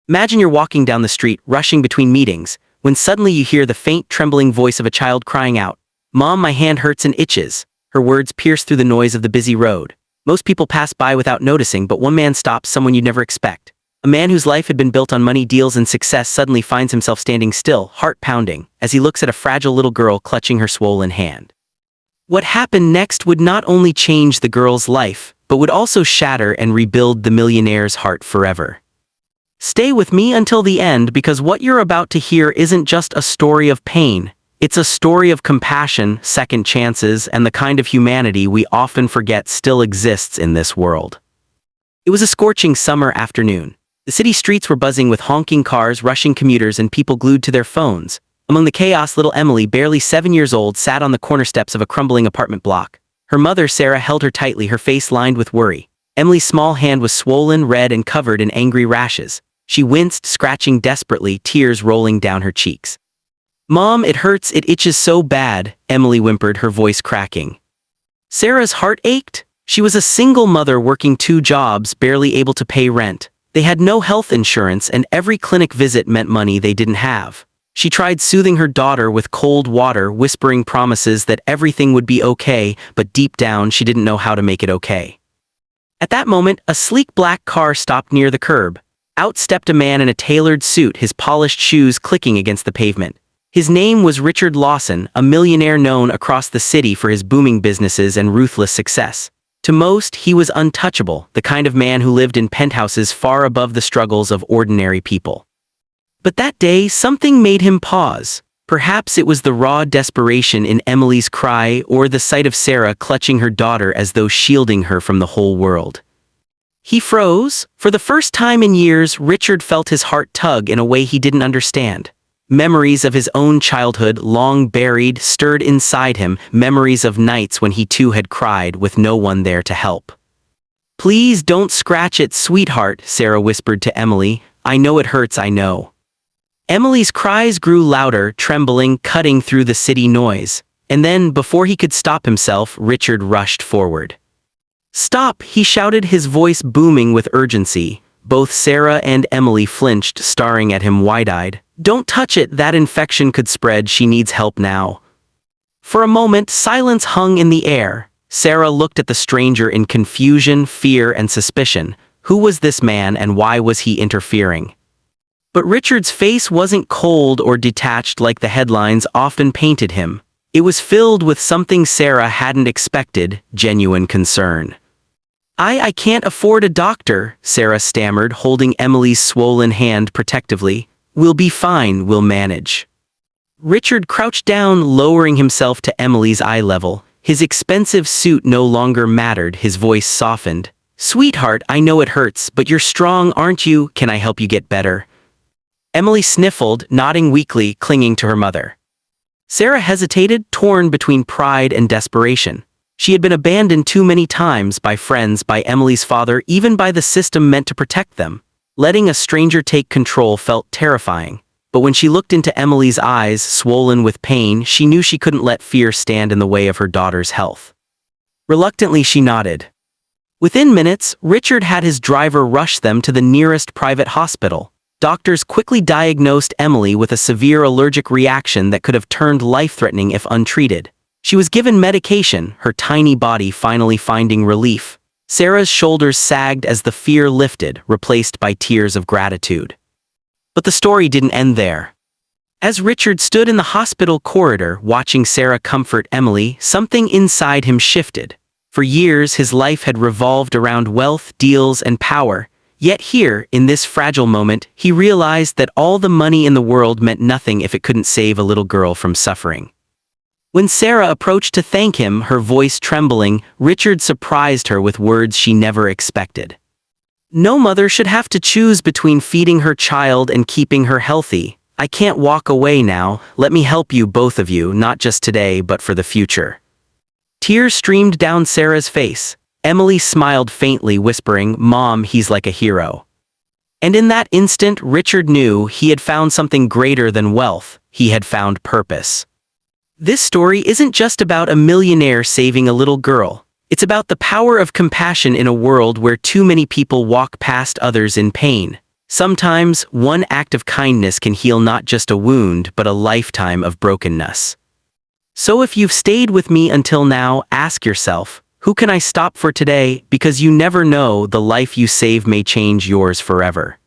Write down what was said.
Imagine you're walking down the street, rushing between meetings, when suddenly you hear the faint, trembling voice of a child crying out, "Mom, my hand hurts and itches." Her words pierce through the noise of the busy road. Most people pass by without noticing, but one man stops, someone you'd never expect. A man whose life had been built on money, deals, and success suddenly finds himself standing still, heart pounding, as he looks at a fragile little girl clutching her swollen hand. What happened next would not only change the girl's life, but would also shatter and rebuild the millionaire's heart forever. Stay with me until the end, because what you're about to hear isn't just a story of pain. It's a story of compassion, second chances, and the kind of humanity we often forget still exists in this world. It was a scorching summer afternoon. The city streets were buzzing with honking cars, rushing commuters, and people glued to their phones. Among the chaos, little Emily, barely 7 years old, sat on the corner steps of a crumbling apartment block. Her mother, Sarah, held her tightly, her face lined with worry. Emily's small hand was swollen, red, and covered in angry rashes. She winced, scratching desperately, tears rolling down her cheeks. "Mom, it hurts, it itches so bad," Emily whimpered, her voice cracking. Sarah's heart ached. She was a single mother working 2 jobs, barely able to pay rent. They had no health insurance, and every clinic visit meant money they didn't have. She tried soothing her daughter with cold water, whispering promises that everything would be okay, but deep down she didn't know how to make it okay. At that moment, a sleek black car stopped near the curb. Out stepped a man in a tailored suit, his polished shoes clicking against the pavement. His name was Richard Lawson, a millionaire known across the city for his booming businesses and ruthless success. To most, he was untouchable, the kind of man who lived in penthouses far above the struggles of ordinary people. But that day, something made him pause. Perhaps it was the raw desperation in Emily's cry, or the sight of Sarah clutching her daughter as though shielding her from the whole world. He froze. For the first time in years, Richard felt his heart tug in a way he didn't understand. Memories of his own childhood, long buried, stirred inside him, memories of nights when he too had cried with no one there to help. "Please don't scratch it, sweetheart," Sarah whispered to Emily. "I know it hurts, I know." Emily's cries grew louder, trembling, cutting through the city noise. And then, before he could stop himself, Richard rushed forward. "Stop!" he shouted, his voice booming with urgency. Both Sarah and Emily flinched, staring at him wide-eyed. "Don't touch it, that infection could spread, she needs help now." For a moment, silence hung in the air. Sarah looked at the stranger in confusion, fear, and suspicion. Who was this man, and why was he interfering? But Richard's face wasn't cold or detached like the headlines often painted him. It was filled with something Sarah hadn't expected: genuine concern. I can't afford a doctor," Sarah stammered, holding Emily's swollen hand protectively. "We'll be fine, we'll manage." Richard crouched down, lowering himself to Emily's eye level. His expensive suit no longer mattered, his voice softened. "Sweetheart, I know it hurts, but you're strong, aren't you? Can I help you get better?" Emily sniffled, nodding weakly, clinging to her mother. Sarah hesitated, torn between pride and desperation. She had been abandoned too many times, by friends, by Emily's father, even by the system meant to protect them. Letting a stranger take control felt terrifying. But when she looked into Emily's eyes, swollen with pain, she knew she couldn't let fear stand in the way of her daughter's health. Reluctantly, she nodded. Within minutes, Richard had his driver rush them to the nearest private hospital. Doctors quickly diagnosed Emily with a severe allergic reaction that could have turned life-threatening if untreated. She was given medication, her tiny body finally finding relief. Sarah's shoulders sagged as the fear lifted, replaced by tears of gratitude. But the story didn't end there. As Richard stood in the hospital corridor, watching Sarah comfort Emily, something inside him shifted. For years, his life had revolved around wealth, deals, and power. Yet here, in this fragile moment, he realized that all the money in the world meant nothing if it couldn't save a little girl from suffering. When Sarah approached to thank him, her voice trembling, Richard surprised her with words she never expected. "No mother should have to choose between feeding her child and keeping her healthy. I can't walk away now. Let me help you, both of you, not just today, but for the future." Tears streamed down Sarah's face. Emily smiled faintly, whispering, "Mom, he's like a hero." And in that instant, Richard knew he had found something greater than wealth. He had found purpose. This story isn't just about a millionaire saving a little girl. It's about the power of compassion in a world where too many people walk past others in pain. Sometimes, one act of kindness can heal not just a wound, but a lifetime of brokenness. So if you've stayed with me until now, ask yourself, who can I stop for today? Because you never know, the life you save may change yours forever.